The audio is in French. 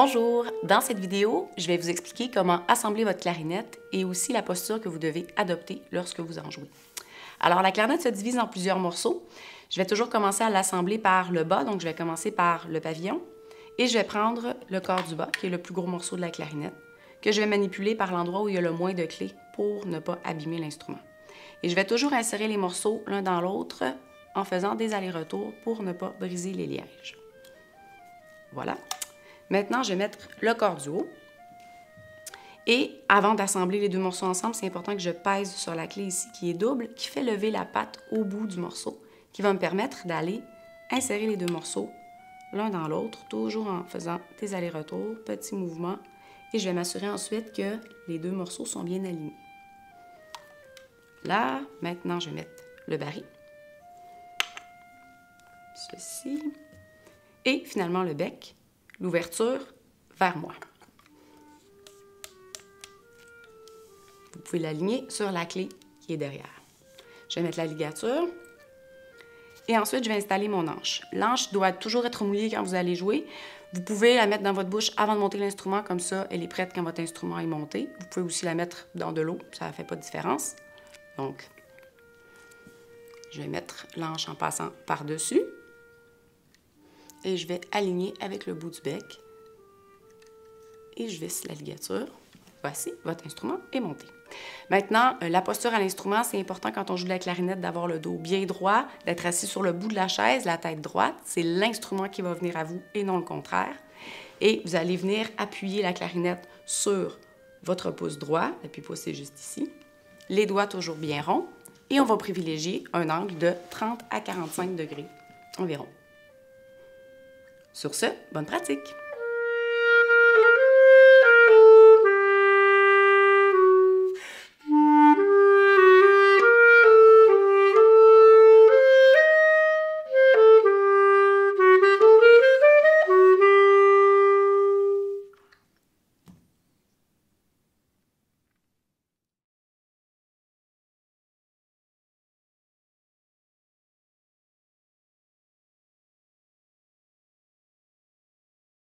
Bonjour! Dans cette vidéo, je vais vous expliquer comment assembler votre clarinette et aussi la posture que vous devez adopter lorsque vous en jouez. Alors, la clarinette se divise en plusieurs morceaux. Je vais toujours commencer à l'assembler par le bas, donc je vais commencer par le pavillon et je vais prendre le corps du bas, qui est le plus gros morceau de la clarinette, que je vais manipuler par l'endroit où il y a le moins de clés pour ne pas abîmer l'instrument. Et je vais toujours insérer les morceaux l'un dans l'autre en faisant des allers-retours pour ne pas briser les lièges. Voilà. Maintenant, je vais mettre le corps du haut. Et avant d'assembler les deux morceaux ensemble, c'est important que je pèse sur la clé ici qui est double, qui fait lever la patte au bout du morceau, qui va me permettre d'aller insérer les deux morceaux l'un dans l'autre, toujours en faisant des allers-retours, petits mouvements. Et je vais m'assurer ensuite que les deux morceaux sont bien alignés. Là, maintenant, je vais mettre le baril. Ceci. Et finalement, le bec. L'ouverture vers moi. Vous pouvez l'aligner sur la clé qui est derrière. Je vais mettre la ligature et ensuite je vais installer mon anche. L'anche doit toujours être mouillée quand vous allez jouer. Vous pouvez la mettre dans votre bouche avant de monter l'instrument, comme ça elle est prête quand votre instrument est monté. Vous pouvez aussi la mettre dans de l'eau, ça ne fait pas de différence. Donc, je vais mettre l'anche en passant par-dessus et je vais aligner avec le bout du bec. Et je visse la ligature. Voici, votre instrument est monté. Maintenant, la posture à l'instrument, c'est important quand on joue de la clarinette d'avoir le dos bien droit, d'être assis sur le bout de la chaise, la tête droite. C'est l'instrument qui va venir à vous et non le contraire. Et vous allez venir appuyer la clarinette sur votre pouce droit. L'appui-pouce est juste ici. Les doigts toujours bien ronds. Et on va privilégier un angle de 30 à 45 degrés environ. Sur ce, bonne pratique!